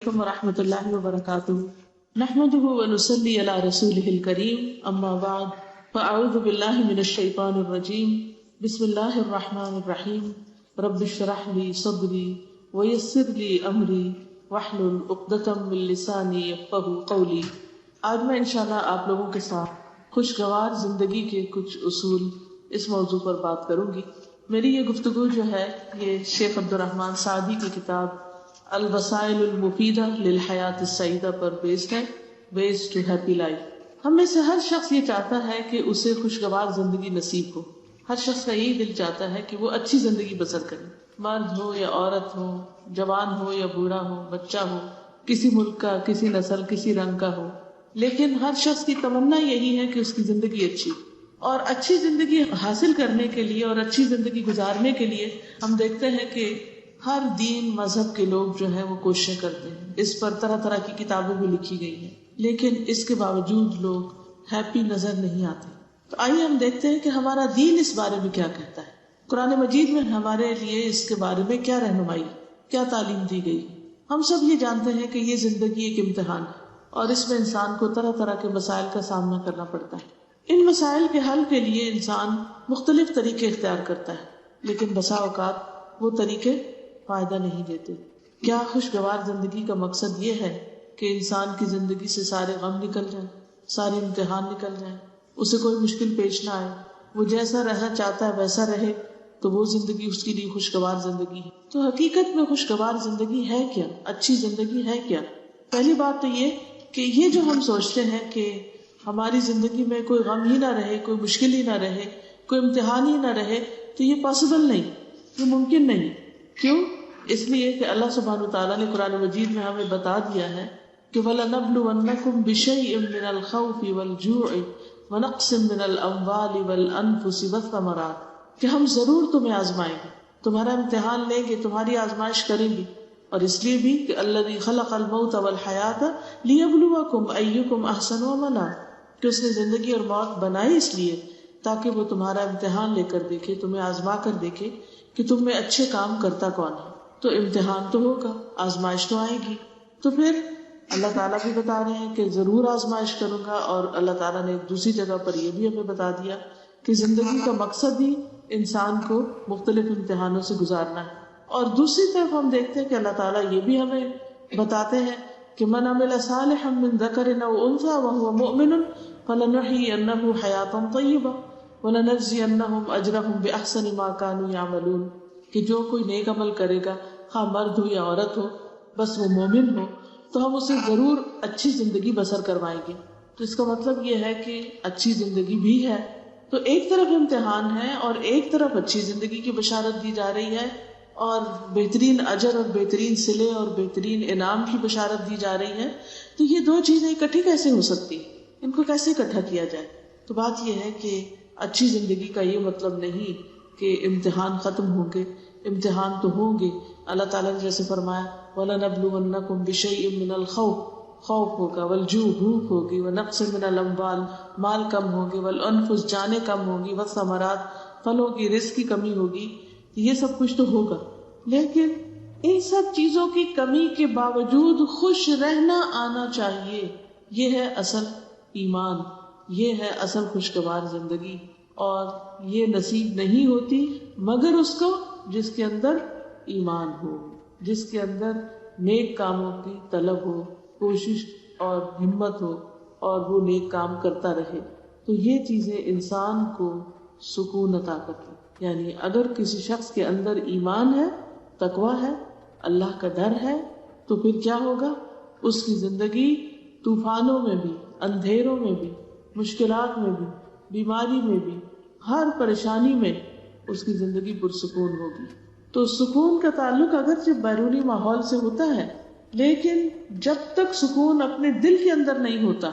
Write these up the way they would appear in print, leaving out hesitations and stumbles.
ورحمۃ اللہ وبرکاتہ نحمده ونصلي على رسوله الكريم اما بعد فاعوذ بالله من الشیطان الرجیم بسم اللہ الرحمن الرحیم رب اشرح لي صدری ويسر لي امری واحلل عقدۃ من لسانی یفقهوا قولی۔ آج میں انشاءاللہ آپ لوگوں کے ساتھ خوشگوار زندگی کے کچھ اصول اس موضوع پر بات کروں گی۔ میری یہ گفتگو جو ہے یہ شیخ عبدالرحمن سعدی کی کتاب الوسائل المفیدہ للحیات السعیدہ پر بیسڈ ہے، ویز ٹو ہیپی لائف۔ ہم میں سے ہر شخص یہ چاہتا ہے کہ اسے خوشگوار زندگی نصیب ہو۔ ہر شخص کا یہی دل چاہتا ہے کہ وہ اچھی زندگی بسر کرے، مرد ہو یا عورت ہو، جوان ہو یا بوڑھا ہو، بچہ ہو، کسی ملک کا، کسی نسل، کسی رنگ کا ہو، لیکن ہر شخص کی تمنا یہی ہے کہ اس کی زندگی اچھی اور اچھی زندگی حاصل کرنے کے لیے اور اچھی زندگی گزارنے کے لیے ہم دیکھتے ہیں کہ ہر دین مذہب کے لوگ جو ہے وہ کوششیں کرتے ہیں۔ اس پر طرح طرح کی کتابیں بھی لکھی گئی ہیں، لیکن اس کے باوجود لوگ ہیپی نظر نہیں آتے۔ تو آئیے ہم دیکھتے ہیں کہ ہمارا دین اس بارے میں کیا کہتا ہے۔ قرآن مجید میں ہمارے لیے اس کے بارے میں کیا رہنمائی، کیا تعلیم دی گئی۔ ہم سب یہ جانتے ہیں کہ یہ زندگی ایک امتحان ہے اور اس میں انسان کو طرح طرح کے مسائل کا سامنا کرنا پڑتا ہے۔ ان مسائل کے حل کے لیے انسان مختلف طریقے اختیار کرتا ہے، لیکن بسا اوقات وہ طریقے فائدہ نہیں دیتے۔ کیا خوشگوار زندگی کا مقصد یہ ہے کہ انسان کی زندگی سے سارے غم نکل جائیں، سارے امتحان نکل جائیں، اسے کوئی مشکل پیش نہ آئے، وہ جیسا رہنا چاہتا ہے ویسا رہے، تو وہ زندگی اس کے لیے خوشگوار زندگی ہے؟ تو حقیقت میں خوشگوار زندگی ہے کیا؟ اچھی زندگی ہے کیا؟ پہلی بات تو یہ کہ یہ جو ہم سوچتے ہیں کہ ہماری زندگی میں کوئی غم ہی نہ رہے، کوئی مشکل ہی نہ رہے، کوئی امتحان ہی نہ رہے، تو یہ پاسبل نہیں، یہ ممکن نہیں۔ کیوں؟ اس لیے کہ اللہ سبحانہ وتعالیٰ نے قرآن مجید میں ہمیں بتا دیا ہے کہ وَلَنَبْلُوَنَّكُمْ بِشَيْءٍ مِّنَ الْخَوْفِ وَالْجُوعِ وَنَقْصٍ مِّنَ الْأَمْوَالِ وَالْأَنفُسِ وَالثَّمَرَاتِ، کہ ہم ضرور تمہیں آزمائیں گے، تمہارا امتحان لیں گے، تمہاری آزمائش کریں گے۔ اور اس لیے بھی کہ الذی خلق الموت والحیاۃ لیبلوکم ایکم احسن عملا، کہ اس نے زندگی اور موت بنائی اس لیے تاکہ وہ تمہارا امتحان لے کر دیکھے، تمہیں آزما کر دیکھے کہ تم میں اچھے کام کرتا کون ہے۔ تو امتحان تو ہوگا، آزمائش تو آئے گی۔ تو پھر اللہ تعالیٰ بھی بتا رہے ہیں کہ ضرور آزمائش کروں گا، اور اللہ تعالیٰ نے دوسری جگہ پر یہ بھی ہمیں بتا دیا کہ زندگی کا مقصد ہی انسان کو مختلف امتحانوں سے گزارنا ہے۔ اور دوسری طرف ہم دیکھتے ہیں کہ اللہ تعالیٰ یہ بھی ہمیں بتاتے ہیں کہ من عمل صالحا من ذکر او انثی وهو مؤمن فلنحیینہ حیاتا طیبہ وَلَنَجْزِيَنَّهُمْ أَجْرَهُمْ بِأَحْسَنِ مَا كَانُوا يَعْمَلُونَ، کہ جو کوئی نیک عمل کرے گا، خواہ مرد ہو یا عورت ہو، بس وہ مومن ہو، تو ہم اسے ضرور اچھی زندگی بسر کروائیں گے۔ تو اس کا مطلب یہ ہے کہ اچھی زندگی بھی ہے، تو ایک طرف امتحان ہے اور ایک طرف اچھی زندگی کی بشارت دی جا رہی ہے، اور بہترین اجر اور بہترین صلے اور بہترین انعام کی بشارت دی جا رہی ہے۔ تو یہ دو چیزیں اکٹھی کیسے ہو سکتی، ان کو کیسے اکٹھا کیا جائے؟ تو بات یہ ہے کہ اچھی زندگی کا یہ مطلب نہیں کہ امتحان ختم ہوں گے، امتحان تو ہوں گے۔ اللہ تعالیٰ نے جیسے فرمایا وَلَنَبْلُوَنَّكُمْ بِشَيْءٍ مِّنَ الْخَوْفِ، خوف ہوگا، وَالْجُوعِ بھوک ہوگی، وَنَقْصٍ مِّنَ الْأَمْوَالِ مال کم ہوں گے، وَالْأَنفُسِ جانیں کم ہوں گی، وَالثَّمَرَاتِ پھلوں کی، رزق کی کمی ہوگی، یہ سب کچھ تو ہوگا۔ لیکن ان سب چیزوں کی کمی کے باوجود خوش رہنا آنا چاہیے، یہ ہے اصل ایمان، یہ ہے اصل خوشگوار زندگی۔ اور یہ نصیب نہیں ہوتی مگر اس کو جس کے اندر ایمان ہو، جس کے اندر نیک کاموں کی طلب ہو، کوشش اور ہمت ہو، اور وہ نیک کام کرتا رہے۔ تو یہ چیزیں انسان کو سکون عطا کرتی۔ یعنی اگر کسی شخص کے اندر ایمان ہے، تقویٰ ہے، اللہ کا ڈر ہے، تو پھر کیا ہوگا؟ اس کی زندگی طوفانوں میں بھی، اندھیروں میں بھی، مشکلات میں بھی، بیماری میں بھی، ہر پریشانی میں اس کی زندگی پرسکون ہوگی۔ تو سکون کا تعلق اگرچہ بیرونی ماحول سے ہوتا ہے، لیکن جب تک سکون اپنے دل کے اندر نہیں ہوتا،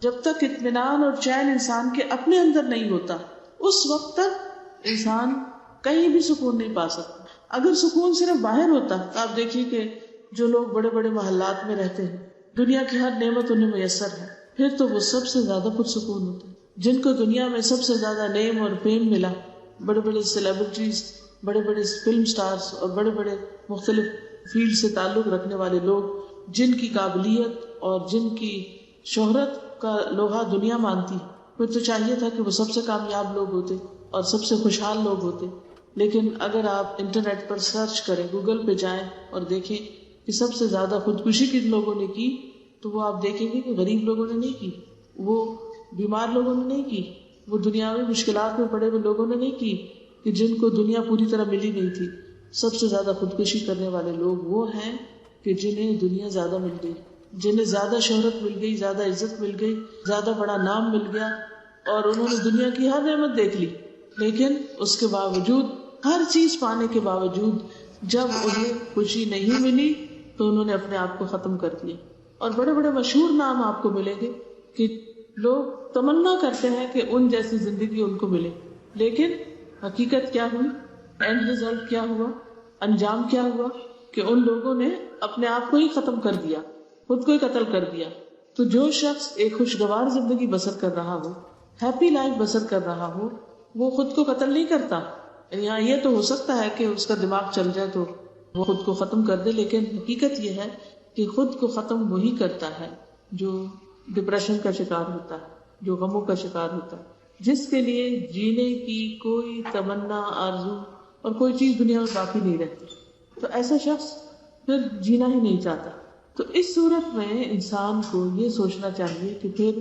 جب تک اطمینان اور چین انسان کے اپنے اندر نہیں ہوتا، اس وقت تک انسان کہیں بھی سکون نہیں پا سکتا۔ اگر سکون صرف باہر ہوتا تو آپ دیکھیے کہ جو لوگ بڑے بڑے محلات میں رہتے ہیں، دنیا کی ہر نعمت انہیں میسر ہے، پھر تو وہ سب سے زیادہ پرسکون ہوتے ہیں۔ جن کو دنیا میں سب سے زیادہ نیم اور فیم ملا، بڑے بڑے سیلیبریٹیز، بڑے بڑے فلم سٹارز اور بڑے بڑے مختلف فیلڈ سے تعلق رکھنے والے لوگ، جن کی قابلیت اور جن کی شہرت کا لوہا دنیا مانتی، پھر تو چاہیے تھا کہ وہ سب سے کامیاب لوگ ہوتے اور سب سے خوشحال لوگ ہوتے. لیکن اگر آپ انٹرنیٹ پر سرچ کریں، گوگل پہ جائیں اور دیکھیں کہ سب سے زیادہ خودکشی کن لوگوں نے کی، تو وہ آپ دیکھیں گے کہ غریب لوگوں نے نہیں کی، وہ بیمار لوگوں نے نہیں کی، وہ دنیاوی مشکلات میں پڑے ہوئے لوگوں نے نہیں کی کہ جن کو دنیا پوری طرح ملی نہیں تھی. سب سے زیادہ خودکشی کرنے والے لوگ وہ ہیں کہ جنہیں دنیا زیادہ مل گئی، جنہیں زیادہ شہرت مل گئی، زیادہ عزت مل گئی، زیادہ بڑا نام مل گیا، اور انہوں نے دنیا کی ہر نعمت دیکھ لی، لیکن اس کے باوجود، ہر چیز پانے کے باوجود، جب انہیں خوشی نہیں ملی تو انہوں نے اپنے آپ کو ختم کر دیا. اور بڑے بڑے مشہور نام آپ کو ملیں گے کہ لوگ تمنا کرتے ہیں کہ ان جیسی زندگی ان کو ملے، لیکن حقیقت کیا ہوئی، اینڈ ریزلٹ کیا ہوا، انجام کیا ہوا کہ ان لوگوں نے اپنے آپ کو ہی ختم کر دیا، خود کو ہی قتل کر دیا. تو جو شخص ایک خوشگوار زندگی بسر کر رہا ہو، ہیپی لائف بسر کر رہا ہو، وہ خود کو قتل نہیں کرتا. یہاں یہ تو ہو سکتا ہے کہ اس کا دماغ چل جائے تو وہ خود کو ختم کر دے، لیکن حقیقت یہ ہے کہ خود کو ختم وہی کرتا ہے جو ڈپریشن کا شکار ہوتا ہے، جو غموں کا شکار ہوتا ہے، جس کے لیے جینے کی کوئی تمنا، آرزو اور کوئی چیز دنیا میں باقی نہیں رہتی. تو ایسا شخص پھر جینا ہی نہیں چاہتا. تو اس صورت میں انسان کو یہ سوچنا چاہیے کہ پھر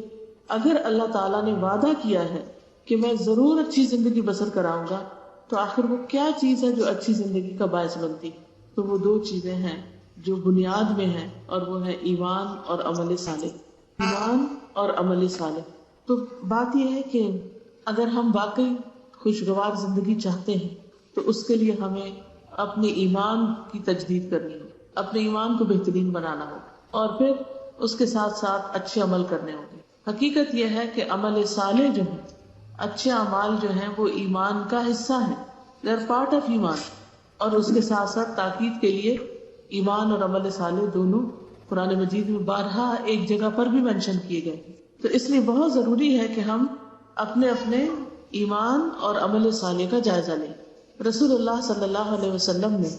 اگر اللہ تعالیٰ نے وعدہ کیا ہے کہ میں ضرور اچھی زندگی بسر کراؤں گا، تو آخر وہ کیا چیز ہے جو اچھی زندگی کا باعث بنتی؟ تو وہ دو چیزیں ہیں جو بنیاد میں ہیں، اور وہ ہے ایمان اور عمل صالح. ایمان اور عمل صالح. تو بات یہ ہے کہ اگر ہم واقعی خوشگوار زندگی چاہتے ہیں تو اس کے لیے ہمیں اپنے ایمان کی تجدید کرنی ہو، اپنے ایمان کو بہترین بنانا ہو، اور پھر اس کے ساتھ ساتھ اچھے عمل کرنے ہوں گے. حقیقت یہ ہے کہ عمل صالح جو ہے، اچھے اعمال جو ہیں، وہ ایمان کا حصہ ہیں، they are part of ایمان. اور اس کے ساتھ ساتھ تاکید کے لیے ایمان اور عمل صالح دونوں قرآن مجید میں بارہا ایک جگہ پر بھی مینشن کیے گئے. تو اس لیے بہت ضروری ہے کہ ہم اپنے اپنے ایمان اور عمل صالح کا جائزہ لیں. رسول اللہ صلی اللہ علیہ وسلم نے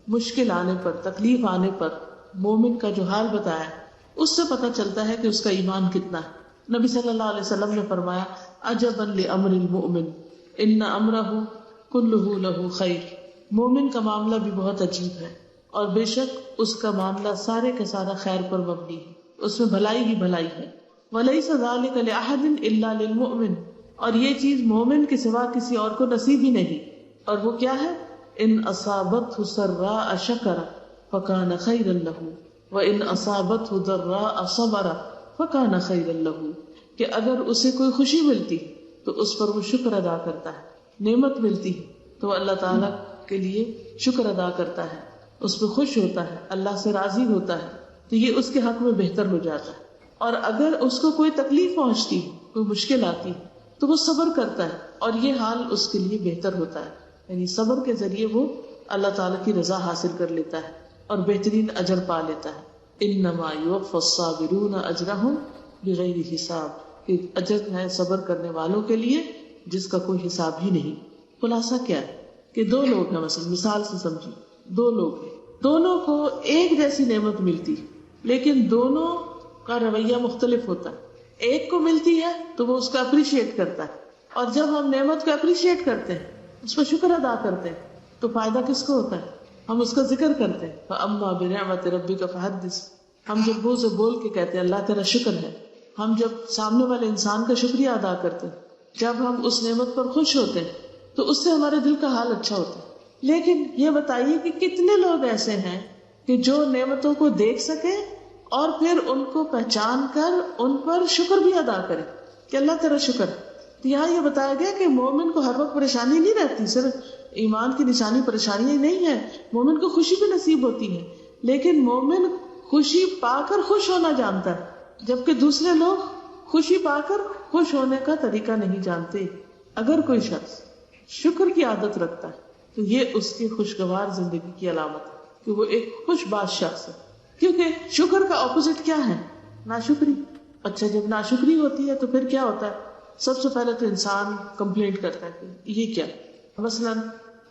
مشکل آنے پر، تکلیف آنے پر مومن کا جو حال بتایا، اس سے پتہ چلتا ہے کہ اس کا ایمان کتنا ہے. نبی صلی اللہ علیہ وسلم نے فرمایا، عجبا لامر المؤمن ان امرہ کلہ لہ خیر. مومن کا معاملہ بھی بہت عجیب ہے، اور بے شک اس کا معاملہ سارے کا سارا خیر پر مبنی ہے، اس میں بھلائی ہی بھلائی ہے. ولیس ذلک لأحد الا للمؤمن. اور یہ چیز مومن کے سوا کسی اور کو نصیب ہی نہیں. اور وہ کیا ہے؟ ان اصابتہ سراء شکر فکان خیرا لہ وان اصابتہ ضراء صبر فکان خیرا لہ. کہ اگر اسے کوئی خوشی ملتی تو اس پر وہ شکر ادا کرتا ہے، نعمت ملتی تو اللہ تعالیٰ کے لیے شکر ادا کرتا ہے، اس پہ خوش ہوتا ہے، اللہ سے راضی ہوتا ہے، تو یہ اس کے حق میں بہتر ہو جاتا ہے. اور اگر اس کو کوئی تکلیف پہنچتی، کوئی مشکل آتی تو وہ صبر کرتا ہے، اور یہ حال اس کے لیے بہتر ہوتا ہے. یعنی صبر کے ذریعے وہ اللہ تعالیٰ کی رضا حاصل کر لیتا ہے اور بہترین اجر پا لیتا ہے. انما یوفی الصابرون اجرہم بغیر حساب. کہ اجر ہے صبر کرنے والوں کے لیے جس کا کوئی حساب ہی نہیں. خلاصہ کیا ہے کہ دو لوگ ہیں، مثال سے سمجھیں، دو لوگ ہیں، دونوں کو ایک جیسی نعمت ملتی، لیکن دونوں کا رویہ مختلف ہوتا ہے. ایک کو ملتی ہے تو وہ اس کو اپریشیٹ کرتا ہے، اور جب ہم نعمت کو اپریشیٹ کرتے ہیں، اس پر شکر ادا کرتے ہیں، تو فائدہ کس کو ہوتا ہے؟ ہم اس کا ذکر کرتے ہیں. فَأَمَّا بِنِعْمَةِ رَبِّكَ فَحَدِّثْ. ہم جب منہ سے بول کے کہتے ہیں اللہ تیرا شکر ہے، ہم جب سامنے والے انسان کا شکریہ ادا کرتے ہیں، جب ہم اس نعمت پر خوش ہوتے ہیں، تو اس سے ہمارے دل کا حال اچھا ہوتا ہے. لیکن یہ بتائیے کہ کتنے لوگ ایسے ہیں کہ جو نعمتوں کو دیکھ سکے اور پھر ان کو پہچان کر ان پر شکر بھی ادا کرے کہ اللہ تیرا شکر. تو یہاں یہ بتایا گیا کہ مومن کو ہر وقت پریشانی نہیں رہتی، صرف ایمان کی نشانی پریشانی نہیں ہے، مومن کو خوشی بھی نصیب ہوتی ہے، لیکن مومن خوشی پا کر خوش ہونا جانتا ہے، جبکہ دوسرے لوگ خوشی پا کر خوش ہونے کا طریقہ نہیں جانتے. اگر کوئی شخص شکر کی عادت رکھتا ہے تو یہ اس کی خوشگوار زندگی کی علامت ہے کہ وہ ایک خوش باش شخص ہے. کیونکہ شکر کا اپوزٹ کیا ہے؟ ناشکری. اچھا، جب ناشکری ہوتی ہے تو پھر کیا ہوتا ہے؟ سب سے پہلے تو انسان کمپلینٹ کرتا ہے کہ یہ کیا. مثلا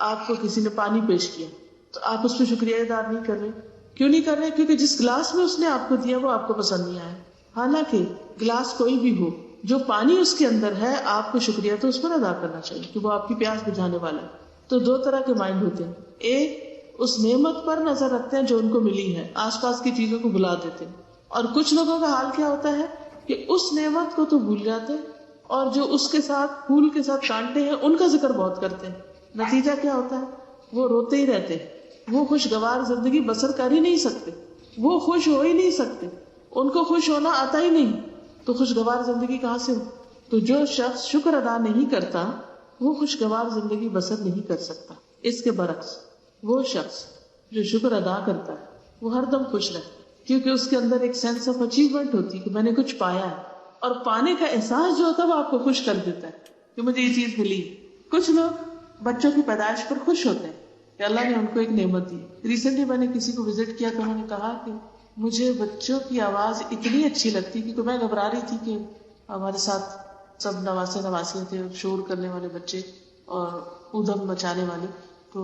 آپ کو کسی نے پانی پیش کیا تو آپ اس پہ شکریہ ادا نہیں کر رہے، کیوں نہیں کر رہے؟ کیونکہ جس گلاس میں اس نے آپ کو دیا وہ آپ کو پسند نہیں آیا. حالانکہ گلاس کوئی بھی ہو، جو پانی اس کے اندر ہے آپ کو شکریہ تو اس پر ادا کرنا چاہیے کہ وہ آپ کی پیاس بجھانے والا ہے. تو دو طرح کے مائنڈ ہوتے ہیں. ایک اس نعمت پر نظر رکھتے ہیں جو ان کو ملی ہے، آس پاس کی چیزوں کو بھلا دیتے ہیں. اور کچھ لوگوں کا حال کیا ہوتا ہے کہ اس نعمت کو تو بھول جاتے ہیں، اور جو اس کے ساتھ پھول کے ساتھ کانٹے ہیں ان کا ذکر بہت کرتے ہیں. نتیجہ کیا ہوتا ہے؟ وہ روتے ہی رہتے ہیں. وہ خوشگوار زندگی بسر کر ہی نہیں سکتے، وہ خوش ہو ہی نہیں سکتے، ان کو خوش ہونا آتا ہی نہیں. تو خوشگوار زندگی کہاں سے ہو؟ تو جو شخص شکر ادا نہیں کرتا وہ خوشگوار زندگی بسر نہیں کر سکتا. اس کے برعکس وہ شخص جو شکر ادا کرتا ہے وہ ہر دم خوش رہتا ہے، کیونکہ اس کے اندر ایک سینس آف اچیومنٹ ہوتی ہے کہ میں نے کچھ پایا ہے. اور پانے کا احساس جو ہوتا ہے وہ آپ کو خوش کر دیتا ہے کہ مجھے یہ چیز ملی. کچھ لوگ بچوں کی پیدائش پر خوش ہوتے ہیں کہ اللہ نے ان کو ایک نعمت دی. ریسنٹلی میں نے کسی کو وزٹ کیا تو انہوں نے کہا کہ مجھے بچوں کی آواز اتنی اچھی لگتی کیونکہ میں گھبرا رہی تھی کہ ہمارے ساتھ سب نواسے نواسیاں تھے، شور کرنے والے بچے اور ادھم مچانے والے. تو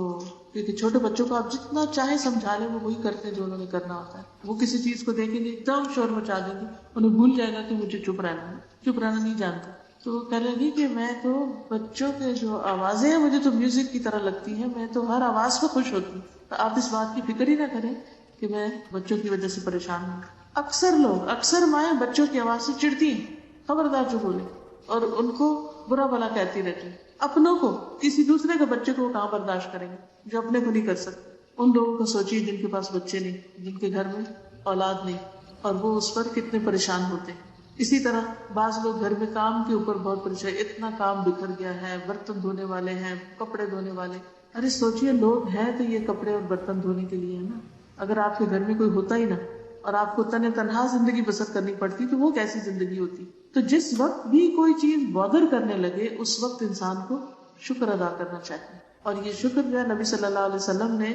کیونکہ چھوٹے بچوں کو آپ جتنا چاہے سمجھا لیں وہ وہی کرتے ہیں جو انہوں نے کرنا ہوتا ہے. وہ کسی چیز کو دیکھیں گے ایک دم شور مچا دیں گے، انہیں بھول جائے گا کہ مجھے چپ رہنا ہے، چپ رہنا نہیں جانتا. تو وہ کہنے لگی کہ میں تو بچوں کے جو آوازیں ہیں مجھے تو میوزک کی طرح لگتی ہیں، میں تو ہر آواز پہ خوش ہوتی ہوں. تو آپ اس بات کی فکر ہی نہ کریں کہ میں بچوں کی وجہ سے پریشان ہوں. اکثر مائیں بچوں کی آواز سے چڑھتی ہیں، خبردار جو بولے، اور ان کو برا بھلا کہتی رہتی ہیں. اپنوں کو، کسی دوسرے کے بچے کو وہ کہاں برداشت کریں گے جو اپنے کو نہیں کر سکتے. ان لوگوں کو سوچیے جن کے پاس بچے نہیں، جن کے گھر میں اولاد نہیں، اور وہ اس پر کتنے پریشان ہوتے ہیں. اسی طرح بعض لوگ گھر میں کام کے اوپر بہت پریشان، اتنا کام بکھر گیا ہے، برتن دھونے والے ہیں، کپڑے دھونے والے. ارے سوچئے لوگ ہیں تو یہ کپڑے اور برتن دھونے کے لیے ہے نا. اگر آپ کے گھر میں کوئی ہوتا ہی نہ اور آپ کو تنہا زندگی بسر کرنی پڑتی تو وہ کیسی زندگی ہوتی. تو جس وقت بھی کوئی چیز بادر کرنے لگے اس وقت انسان کو شکر ادا کرنا چاہیے. اور یہ شکر جو ہے نبی صلی اللہ علیہ وسلم نے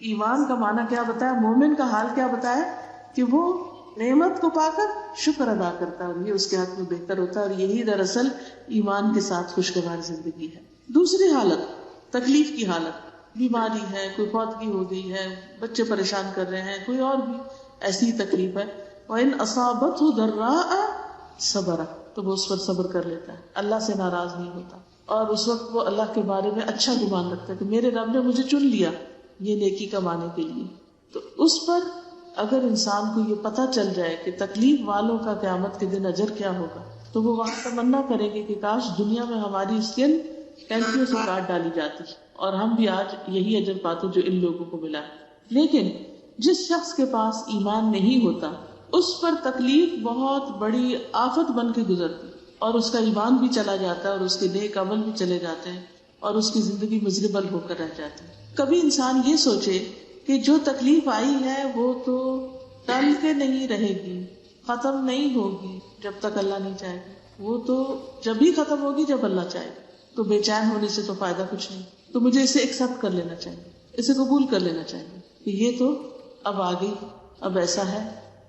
ایمان کا معنی کیا بتایا، مومن کا حال کیا بتایا کہ وہ نعمت کو پا کر شکر ادا کرتا ہے، اور یہ اس کے حق میں بہتر ہوتا ہے. اور یہی دراصل ایمان کے ساتھ خوشگوار زندگی ہے. دوسری حالت تکلیف کی حالت، بیماری ہے، کوئی فوتگی ہو گئی ہے، بچے پریشان کر رہے ہیں، کوئی اور بھی ایسی تکلیف ہے. وَإِنْ أَصَابَتْهُ ضَرَّاءَ صبر، تو وہ اس پر صبر کر لیتا ہے، اللہ سے ناراض نہیں ہوتا. اور اس وقت وہ اللہ کے بارے میں اچھا گمان رکھتا ہے کہ میرے رب نے مجھے چن لیا یہ نیکی کمانے کے لیے. تو اس پر اگر انسان کو یہ پتہ چل جائے کہ تکلیف والوں کا قیامت کے دن اجر کیا ہوگا تو وہ وہاں تمنا کریں گے کہ کاش دنیا میں ہماری اسکن ٹینکیوں سے کاٹ ڈالی جاتی اور ہم بھی آج یہی اجر پاتے جو ان لوگوں کو ملا. لیکن جس شخص کے پاس ایمان نہیں ہوتا اس پر تکلیف بہت بڑی آفت بن کے گزرتی اور اس کا ایمان بھی چلا جاتا ہے اور اس کے نیک عمل بھی چلے جاتے ہیں اور اس کی زندگی مزربل ہو کر رہ جاتی ہے. کبھی انسان یہ سوچے کہ جو تکلیف آئی ہے وہ تو ٹل کے نہیں رہے گی، ختم نہیں ہوگی جب تک اللہ نہیں چاہے گا، وہ تو جب ہی ختم ہوگی جب اللہ چاہے گا. تو بے چین ہونے سے تو فائدہ کچھ نہیں. تو مجھے اسے ایکسپٹ کر لینا چاہیے، اسے قبول کر لینا چاہیے کہ یہ تو اب آ گئی، اب ایسا ہے.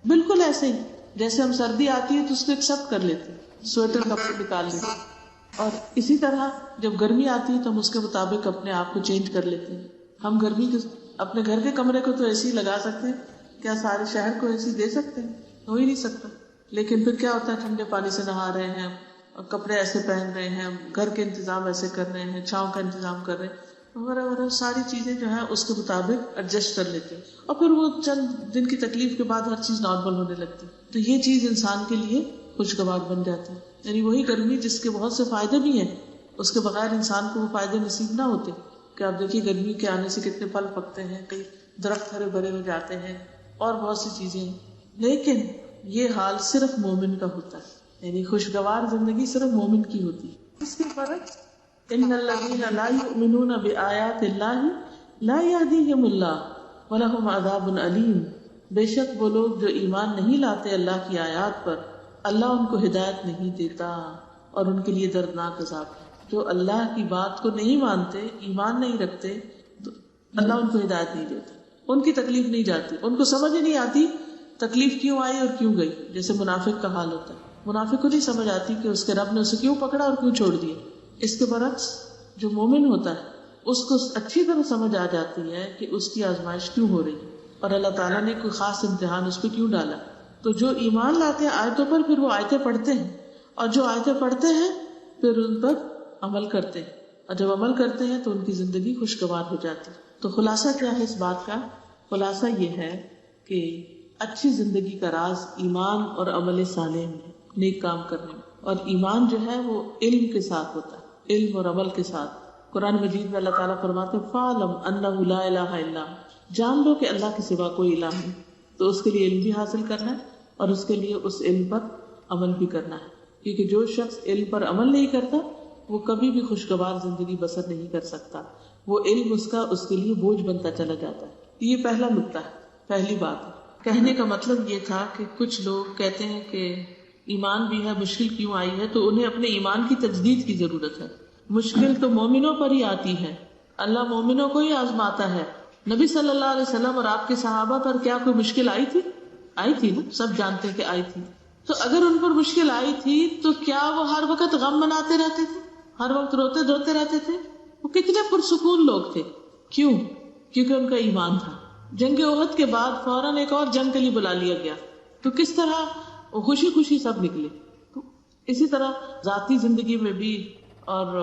بالکل ایسے ہی جیسے ہم سردی آتی ہے تو اس کو ایکسپٹ کر لیتے ہیں، سویٹر کپڑے نکال لیتے ہیں. اور اسی طرح جب گرمی آتی ہے تو ہم اس کے مطابق اپنے آپ کو چینج کر لیتے ہیں. ہم گرمی کے اپنے گھر کے کمرے کو تو اے سی لگا سکتے ہیں، کیا سارے شہر کو اے سی دے سکتے ہیں؟ ہو ہی نہیں سکتا. لیکن پھر کیا ہوتا ہے، ٹھنڈے پانی سے نہا رہے ہیں، کپڑے ایسے پہن رہے ہیں، گھر کے انتظام ایسے کر رہے ہیں، چھاؤں کا انتظام کر رہے ہیں، وغیرہ ساری چیزیں جو ہیں اس کے مطابق ایڈجسٹ کر لیتے ہیں. اور پھر وہ چند دن کی تکلیف کے بعد ہر چیز نارمل ہونے لگتی. تو یہ چیز انسان کے لیے خوشگوار بن جاتی ہے. یعنی وہی گرمی جس کے بہت سے فائدے بھی ہیں، اس کے بغیر انسان کو وہ فائدے نصیب نہ ہوتے. کہ آپ دیکھیے گرمی کے آنے سے کتنے پھل پکتے ہیں، کئی درخت ہرے بھرے ہو جاتے ہیں اور بہت سی چیزیں ہیں. لیکن یہ حال صرف مومن کا ہوتا ہے، یعنی خوشگوار زندگی صرف مومن کی ہوتی ہے. اس کے برعکس ان الذین لا یؤمنون بآیات اللہ لا یہدیہم اللہ ولہم عذاب علیم. بے شک وہ لوگ جو ایمان نہیں لاتے اللہ کی آیات پر، اللہ ان کو ہدایت نہیں دیتا اور ان کے لیے دردناک عذاب ہے. جو اللہ کی بات کو نہیں مانتے، ایمان نہیں رکھتے، تو اللہ ان کو ہدایت نہیں دیتا، ان کی تکلیف نہیں جاتی، ان کو سمجھ ہی نہیں آتی تکلیف کیوں آئی اور کیوں گئی. جیسے منافق کا حال ہوتا ہے، منافق کو نہیں سمجھ آتی کہ اس کے رب نے اسے کیوں پکڑا اور کیوں چھوڑ دیا. اس کے برعکس جو مومن ہوتا ہے اس کو اچھی طرح سمجھ آ جاتی ہے کہ اس کی آزمائش کیوں ہو رہی ہے. اور اللہ تعالیٰ نے کوئی خاص امتحان اس پہ کیوں ڈالا. تو جو ایمان لاتے ہیں آیتوں پر پھر وہ آیتیں پڑھتے ہیں، اور جو آیتیں پڑھتے ہیں پھر ان پر عمل کرتے ہیں، اور جب عمل کرتے ہیں تو ان کی زندگی خوشگوار ہو جاتی. تو خلاصہ کیا ہے اس بات کا؟ خلاصہ یہ ہے کہ اچھی زندگی کا راز ایمان اور عمل صالح میں، نیک کام کرنے میں. اور ایمان جو ہے وہ علم کے ساتھ ہوتا ہے، علم اور عمل کے ساتھ. قرآن مجید میں اللہ تعالیٰ فرماتے ہیں فَاعْلَمْ أَنَّهُ لَا إِلَٰهَ إِلَّا، جان لو کہ اللہ کے سوا کوئی الہ نہیں. تو اس کے لیے علم بھی حاصل کرنا ہے اور اس کے لیے اس علم پر عمل بھی کرنا ہے، کیونکہ جو شخص علم پر عمل نہیں کرتا وہ کبھی بھی خوشگوار زندگی بسر نہیں کر سکتا. وہ علم اس کے لیے بوجھ بنتا چلا جاتا ہے. یہ پہلا نکتہ ہے، پہلی بات ہے. کہنے کا مطلب یہ تھا کہ کچھ لوگ کہتے ہیں کہ ایمان بھی ہے، مشکل کیوں آئی ہے؟ تو انہیں اپنے ایمان کی تجدید کی ضرورت ہے. مشکل تو مومنوں پر ہی آتی ہے، اللہ مومنوں کو ہی آزماتا ہے. نبی صلی اللہ علیہ وسلم اور آپ کے صحابہ پر کیا کوئی مشکل آئی تھی؟ آئی تھی نا، سب جانتے کہ آئی تھی. تو اگر ان پر مشکل آئی تھی تو کیا وہ ہر وقت غم مناتے رہتے تھے، ہر وقت روتے دھوتے رہتے تھے؟ وہ کتنے پرسکون لوگ تھے. کیوں؟ کیونکہ ان کا ایمان تھا. جنگ احد کے بعد فوراً ایک اور جنگ کے لیے بلا لیا گیا، تو کس طرح وہ خوشی خوشی سب نکلے. تو اسی طرح ذاتی زندگی میں بھی اور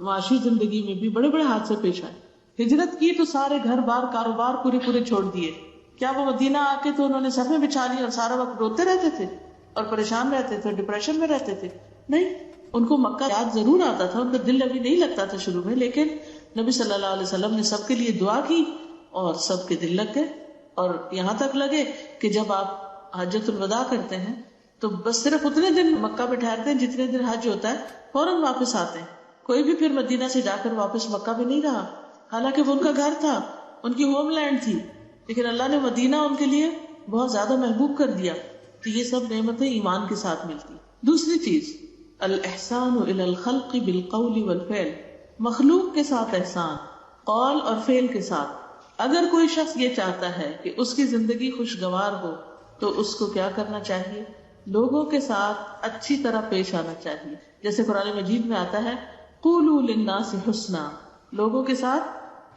معاشی زندگی میں بھی بڑے بڑے حادثے پیش آئے. ہجرت کی تو سارے گھر بار کاروبار پورے چھوڑ دیے. کیا وہ مدینہ آ کے تو انہوں نے صفیں بچھا لی اور سارا وقت روتے رہتے تھے اور پریشان رہتے تھے، ڈپریشن میں رہتے تھے؟ نہیں، ان کو مکہ یاد ضرور آتا تھا، ان کا دل ابھی نہیں لگتا تھا شروع میں، لیکن نبی صلی اللہ علیہ وسلم نے سب کے لیے دعا کی اور سب کے دل لگ گئے. اور یہاں تک لگے کہ جب آپ حجۃ الوداع کرتے ہیں تو بس صرف اتنے دن مکہ میں ٹھہرتے ہیں جتنے دن حج ہوتا ہے، فوراً واپس آتے ہیں. کوئی بھی پھر مدینہ سے جا کر واپس مکہ میں نہیں رہا، حالانکہ وہ ان کا گھر تھا، ان کی ہوم لینڈ تھی، لیکن اللہ نے مدینہ ان کے لیے بہت زیادہ محبوب کر دیا. تو یہ سب نعمتیں ایمان کے ساتھ ملتی. دوسری چیز الاحسان الی الخلق بالقول والفعل، مخلوق کے ساتھ احسان قول اور فعل کے ساتھ. اگر کوئی شخص یہ چاہتا ہے کہ اس کی زندگی خوشگوار ہو تو اس کو کیا کرنا چاہیے؟ لوگوں کے ساتھ اچھی طرح پیش آنا چاہیے. جیسے قرآن مجید میں آتا ہے قولوا للناس حسنا، لوگوں کے ساتھ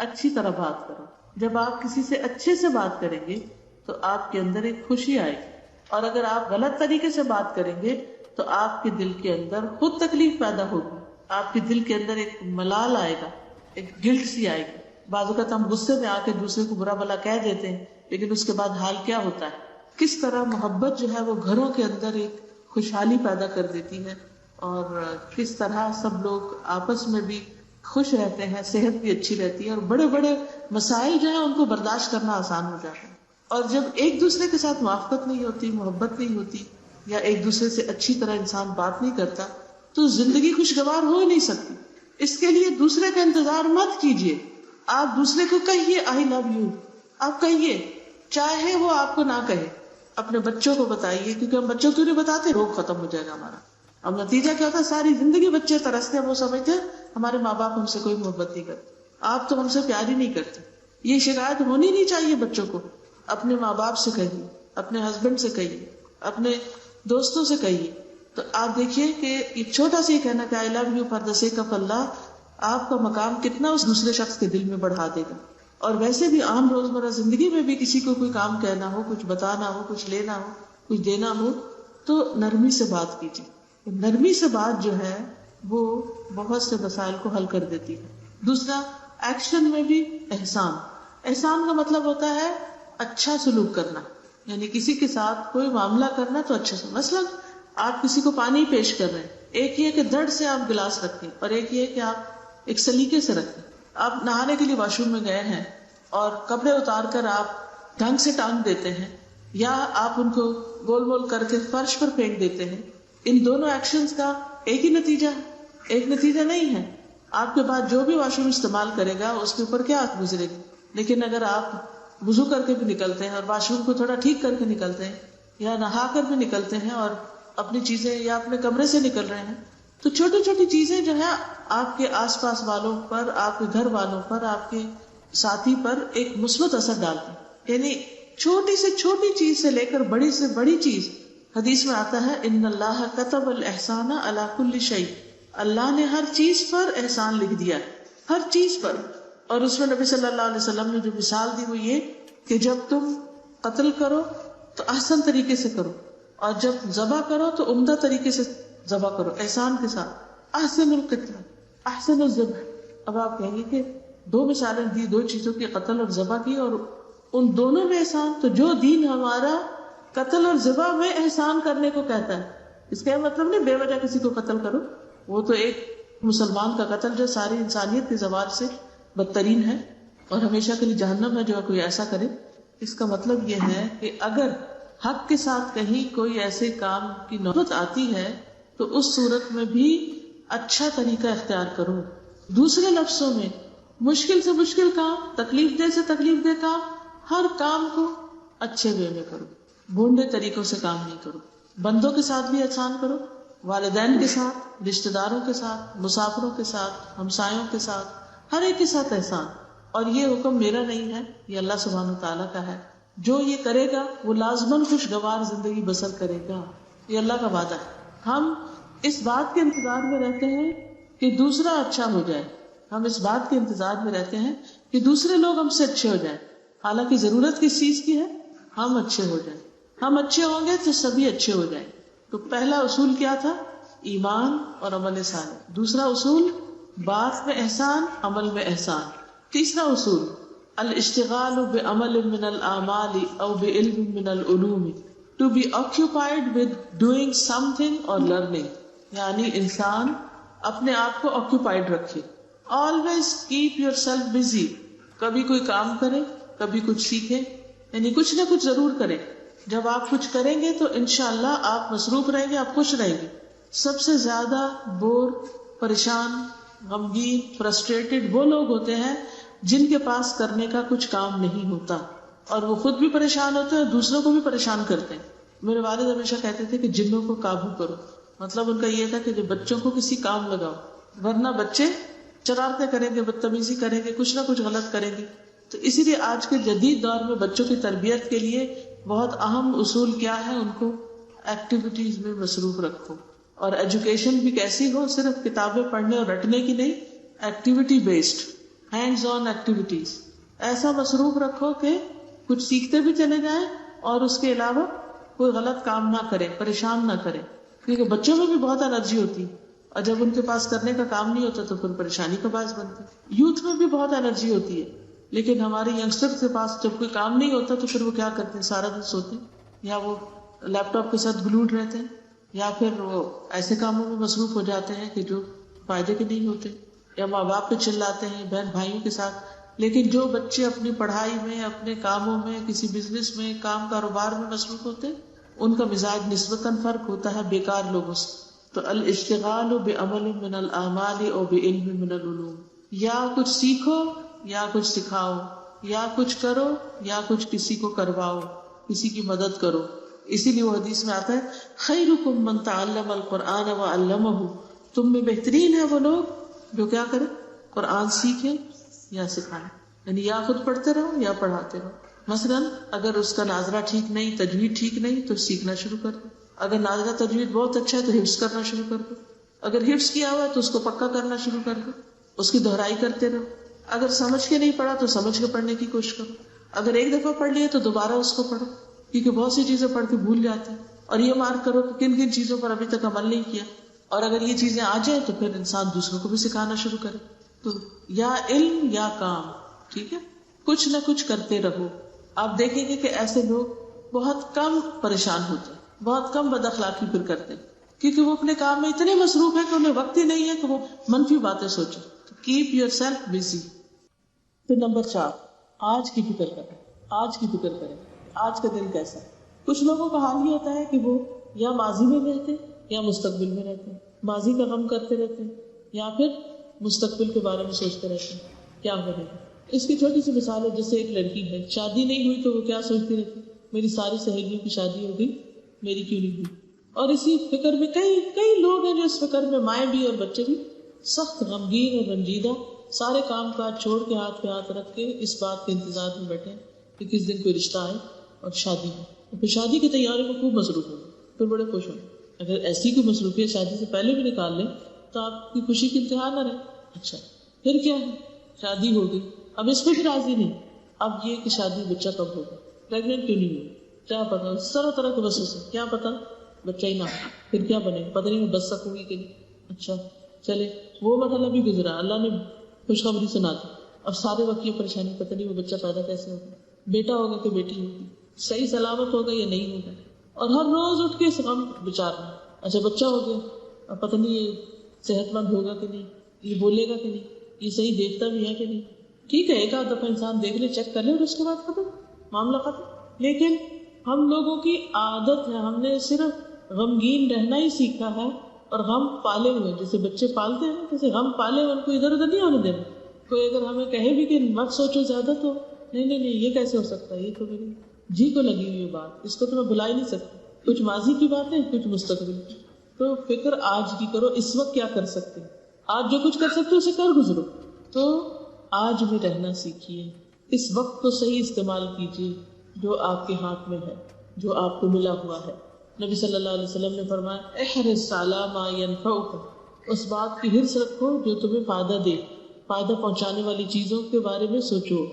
اچھی طرح بات کرو. جب آپ کسی سے اچھے سے بات کریں گے تو آپ کے اندر ایک خوشی آئے گی، اور اگر آپ غلط طریقے سے بات کریں گے تو آپ کے دل کے اندر خود تکلیف پیدا ہوگی. آپ کے دل کے اندر ایک ملال آئے گا، ایک گلٹ سی آئے گی. بعض اوقات ہم غصے میں آ کے دوسرے کو برا بھلا کہہ دیتے ہیں، لیکن اس کے بعد حال کیا ہوتا ہے؟ کس طرح محبت جو ہے وہ گھروں کے اندر ایک خوشحالی پیدا کر دیتی ہے، اور کس طرح سب لوگ آپس میں بھی خوش رہتے ہیں، صحت بھی اچھی رہتی ہے، اور بڑے بڑے مسائل جو ہیں ان کو برداشت کرنا آسان ہو جاتا ہے. اور جب ایک دوسرے کے ساتھ موافقت نہیں ہوتی، محبت نہیں ہوتی، یا ایک دوسرے سے اچھی طرح انسان بات نہیں کرتا، تو زندگی خوشگوار ہو ہی نہیں سکتی. اس کے لیے دوسرے کا انتظار مت کیجیے. آپ دوسرے کو کہیے آئی لو یو، آپ کہیے، چاہے وہ آپ کو نہ کہے. اپنے بچوں کو بتائیے، کیونکہ ہم بچوں کو نہیں بتاتے، روگ ختم ہو جائے گا ہمارا. اب نتیجہ کیا ہوتا ہے؟ ساری زندگی بچے ترستے ہیں، وہ سمجھتے ہیں ہمارے ماں باپ ہم سے کوئی محبت نہیں کرتے، آپ تو ہم سے پیار ہی نہیں کرتے. یہ شکایت ہونی نہیں چاہیے بچوں کو. اپنے ماں باپ سے کہیے، اپنے ہسبینڈ سے کہیے، اپنے دوستوں سے کہیے. تو آپ دیکھیے کہ ایک چھوٹا سا ہی کہنا کہ I love you for the sake of اللہ آپ کا مقام کتنا اس دوسرے شخص کے دل میں بڑھا دے گا. اور ویسے بھی عام روزمرہ زندگی میں بھی کسی کو کوئی کام کہنا ہو، کچھ بتانا ہو، کچھ لینا ہو، کچھ دینا ہو، تو نرمی سے بات کیجیے. نرمی سے بات جو ہے وہ بہت سے مسائل کو حل کر دیتی ہے. دوسرا، ایکشن میں بھی احسان. احسان کا مطلب ہوتا ہے اچھا سلوک کرنا، یعنی کسی کے ساتھ کوئی معاملہ کرنا تو اچھا سے. مثلا آپ کسی کو پانی پیش کر رہے ہیں، ایک یہ کہ دڑ سے آپ گلاس رکھیں، اور ایک یہ کہ آپ ایک سلیقے سے رکھیں. آپ نہانے کے لیے واش روم میں گئے ہیں اور کپڑے اتار کر آپ ڈھنگ سے ٹانگ دیتے ہیں، یا آپ ان کو گول مول کر کے فرش پر پھینک دیتے ہیں. ان دونوں ایکشنز کا ایک ہی نتیجہ ہے؟ ایک نتیجہ نہیں ہے. آپ کے بعد جو بھی واش روم استعمال کرے گا اس کے اوپر کیا گزرے گی. لیکن اگر آپ وضو کر کے بھی نکلتے ہیں اور واش روم کو تھوڑا ٹھیک کر کے نکلتے ہیں، یا نہا کر بھی نکلتے ہیں اور اپنی چیزیں یا اپنے کمرے سے نکل رہے ہیں، تو چھوٹی چھوٹی چیزیں جو ہے آپ کے آس پاس والوں پر، آپ کے گھر والوں پر، آپ کے ساتھی پر ایک مثبت اثر ڈالتے ہیں. یعنی چھوٹی سے چھوٹی چیز سے لے کر بڑی سے بڑی چیز. حدیث میں آتا ہے ان اللہ کتب الاحسان علی کل شیء، اللہ نے ہر چیز پر احسان لکھ دیا، ہر چیز پر. اور اس میں نبی صلی اللہ علیہ وسلم نے جو مثال دی وہ یہ کہ جب تم قتل کرو تو احسن طریقے سے کرو، اور جب ذبح کرو تو عمدہ طریقے سے ذبح کرو، احسان کے ساتھ. احسن القتل احسن الذبح. اب آپ کہیں گے کہ دو مثالیں دی دو چیزوں کی، قتل اور ذبح کی، اور ان دونوں میں احسان. تو جو دین ہمارا قتل اور ذبح میں احسان کرنے کو کہتا ہے، اس کا مطلب نہیں بے وجہ کسی کو قتل کرو. وہ تو ایک مسلمان کا قتل جو ساری انسانیت کے زوال سے بدترین ہے اور ہمیشہ کے لیے جہنم ہے جو کوئی ایسا کرے. اس کا مطلب یہ ہے کہ اگر حق کے ساتھ کہیں کوئی ایسے کام کی نوبت آتی ہے تو اس صورت میں بھی اچھا طریقہ اختیار کرو. دوسرے لفظوں میں مشکل سے مشکل کام، تکلیف دہ سے تکلیف دہ کام، ہر کام کو اچھے وے میں کرو، بھونڈے طریقوں سے کام نہیں کرو. بندوں کے ساتھ بھی احسان کرو، والدین کے ساتھ، رشتہ داروں کے ساتھ، مسافروں کے ساتھ، ہمسایوں کے ساتھ، ہر ایک کے ساتھ احسان. اور یہ حکم میرا نہیں ہے، یہ اللہ سبحانہ وتعالیٰ کا ہے. جو یہ کرے گا وہ لازماً خوشگوار زندگی بسر کرے گا، یہ اللہ کا وعدہ ہے. ہم اس بات کے انتظار میں رہتے ہیں کہ دوسرا اچھا ہو جائے، ہم اس بات کے انتظار میں رہتے ہیں کہ دوسرے لوگ ہم سے اچھے ہو جائیں، حالانکہ ضرورت کس چیز کی ہے؟ ہم اچھے ہو جائیں. ہم اچھے ہوں گے تو سبھی اچھے ہو جائیں. تو پہلا اصول کیا تھا؟ ایمان اور عمل صالح. دوسرا اصول بات میں احسان، عمل میں احسان. تیسرا اصول الاشتغال بعمل من الاعمال او بعلم من العلوم، to be occupied with doing something or learning. یعنی انسان اپنے آپ کو occupied رکھے. always keep yourself busy. کبھی کوئی کام کرے، کبھی کچھ سیکھے، یعنی کچھ نہ کچھ ضرور کرے. جب آپ کچھ کریں گے تو انشاءاللہ آپ مصروف رہیں گے، آپ خوش رہیں گے. سب سے زیادہ بور، پریشان، غمگین، فرسٹریٹڈ وہ لوگ ہوتے ہیں جن کے پاس کرنے کا کچھ کام نہیں ہوتا، اور وہ خود بھی پریشان ہوتے ہیں اور دوسروں کو بھی پریشان کرتے ہیں. میرے والد ہمیشہ کہتے تھے کہ جنوں کو قابو کرو. مطلب ان کا یہ تھا کہ جو بچوں کو کسی کام لگاؤ، ورنہ بچے شرارتیں کریں گے، بدتمیزی کریں گے، کچھ نہ کچھ غلط کریں گے. تو اسی لیے آج کے جدید دور میں بچوں کی تربیت کے لیے بہت اہم اصول کیا ہے؟ ان کو ایکٹیویٹیز میں مصروف رکھو. اور ایجوکیشن بھی کیسی ہو؟ صرف کتابیں پڑھنے اور رٹنے کی نہیں، activity based, hands on activities. ایسا مصروف رکھو کہ کچھ سیکھتے بھی چلے جائیں اور اس کے علاوہ کوئی غلط کام نہ کرے، پریشان نہ کرے. کیونکہ بچوں میں بھی بہت انرجی ہوتی ہے اور جب ان کے پاس کرنے کا کام نہیں ہوتا تو پھر پریشانی کا باعث بنتے. یوتھ میں بھی بہت انرجی ہوتی ہے، لیکن ہمارے ینگسٹر کے پاس جب کوئی کام نہیں ہوتا تو پھر وہ کیا کرتے ہیں؟ سارا دن سوتے ہیں، یا وہ لیپ ٹاپ کے ساتھ گلوڈ رہتے ہیں، یا پھر وہ ایسے کاموں میں مصروف ہو جاتے ہیں کہ جو فائدے کے نہیں ہوتے، یا ماں باپ پہ چلاتے ہیں، بہن بھائیوں کے ساتھ. لیکن جو بچے اپنی پڑھائی میں، اپنے کاموں میں، کسی بزنس میں، کام کاروبار میں مصروف ہوتے ہیں، ان کا مزاج نسبتاً فرق ہوتا ہے بیکار لوگوں سے. تو الاشتغال بعمل من الاعمال او بعلم من العلوم، یا کچھ سیکھو یا کچھ سکھاؤ، یا کچھ کرو یا کچھ کسی کو کرواؤ، کسی کی مدد کرو. اسی لیے وہ حدیث میں آتا ہے خیرکم من تعلم القرآن وعلمہ، تم میں بہترین ہے وہ لوگ جو کیا کریں؟ قرآن سیکھیں یا سکھائیں. یعنی یا خود پڑھتے رہو یا پڑھاتے رہو. مثلا اگر اس کا ناظرہ ٹھیک نہیں، تجوید ٹھیک نہیں، تو سیکھنا شروع کر دو. اگر ناظرہ تجوید بہت اچھا ہے تو حفظ کرنا شروع کر دو. اگر حفظ کیا ہوا ہے تو اس کو پکا کرنا شروع کر دو، اس کی دہرائی کرتے رہو. اگر سمجھ کے نہیں پڑھا تو سمجھ کے پڑھنے کی کوشش کرو. اگر ایک دفعہ پڑھ لیا تو دوبارہ اس کو پڑھو، کیونکہ بہت سی چیزیں پڑھ کے بھول جاتے ہیں. اور یہ مارک کرو کہ کن کن چیزوں پر ابھی تک عمل نہیں کیا، اور اگر یہ چیزیں آ جائیں تو پھر انسان دوسروں کو بھی سکھانا شروع کرے. تو یا علم یا کام، ٹھیک ہے، کچھ نہ کچھ کرتے رہو. آپ دیکھیں گے کہ ایسے لوگ بہت کم پریشان ہوتے ہیں، بہت کم بد اخلاقی پھر کرتے ہیں، کیونکہ وہ اپنے کام میں اتنے مصروف ہیں کہ انہیں وقت ہی نہیں ہے کہ وہ منفی باتیں سوچیں. Keep your self busy. پھر نمبر 4، آج کی فکر کریں. آج کی فکر کریں، آج کا دن کیسا ہے. کچھ لوگوں کا حال یہ ہوتا ہے کہ وہ یا ماضی میں رہتے ہیں یا مستقبل میں رہتے ہیں. ماضی کا غم کرتے رہتے ہیں یا پھر مستقبل کے بارے میں سوچتے رہتے ہیں کیا بنے گا. اس کی چھوٹی سی مثال ہے، جیسے ایک لڑکی ہے، شادی نہیں ہوئی تو وہ کیا سوچتی رہتی، میری ساری سہیلیوں کی شادی ہو گئی، میری کیوں نہیں ہوئی. اور اسی فکر میں کئی لوگ ہیں جو اس فکر میں، مائیں بھی اور بچے بھی، سخت غمگین اور رنجیدہ، سارے کام کاج چھوڑ کے ہاتھ پہ ہاتھ رکھ کے اس بات کے انتظار میں بیٹھے ہیں کہ کس دن کوئی رشتہ آئے اور شادی ہے. پھر شادی کی تیاری میں خوب مصروف ہوں، پھر بڑے خوش ہوں. اگر ایسی کوئی مصروفیت شادی سے پہلے بھی نکال لیں تو آپ کی خوشی کی انتہا نہ رہے. اچھا پھر کیا ہے، شادی ہو گئی، اب اس پہ بھی راضی نہیں. اب یہ کہ شادی بچہ کب ہوگا، پریگننٹ کیوں نہیں ہوئی, کیا پتا, طرح طرح کے وسوسے سے, کیا پتا بچہ ہی نہ ہو, پھر کیا بنے, پتہ نہیں میں بچ سکوں گی کہ نہیں. اچھا چلے وہ مرحلہ بھی گزرا, اللہ نے خوشخبری سنا دی. اب سارے وقت یہ پریشانی, پتہ نہیں وہ بچہ پیدا کیسے ہوگا, بیٹا ہوگا کہ بیٹی ہوگی, صحیح سلامت ہوگا یا نہیں ہوگا, اور ہر روز اٹھ کے اس غم بچارنا. اچھا بچہ ہو گیا, اب پتہ نہیں یہ صحت مند ہوگا کہ نہیں, یہ بولے گا کہ نہیں, یہ صحیح دیکھتا بھی ہے کہ نہیں. ٹھیک ہے ایک آدھ دفعہ انسان دیکھ لے, چیک کر لے, اور اس کے بعد ختم, معاملہ ختم. لیکن ہم لوگوں کی عادت ہے, ہم نے صرف غمگین رہنا ہی سیکھا ہے, اور غم پالے ہوئے, جیسے بچے پالتے ہیں نا, جیسے غم پالے ہوئے, ان کو ادھر ادھر نہیں ہونے دینا. کوئی اگر ہمیں کہے بھی کہ مت سوچو زیادہ, تو نہیں یہ کیسے ہو سکتا ہے, یہ تو میری جی کو لگی ہوئی بات, اس کو تو میں بلا ہی نہیں سکتی. کچھ ماضی کی باتیں, کچھ مستقبل کی. تو فکر آج کی کرو, اس وقت کیا کر سکتے, آج جو کچھ کر سکتے اسے کر گزرو. تو آج میں رہنا سیکھیے, اس وقت کو صحیح استعمال کیجیے جو آپ کے ہاتھ میں ہے, جو آپ کو ملا ہوا ہے. نبی صلی اللہ علیہ وسلم نے فرمایا, احرص علی ما ینفعک, اس بات کی حرص رکھو جو تمہیں فائدہ دے, فائدہ پہنچانے والی چیزوں کے بارے میں سوچو.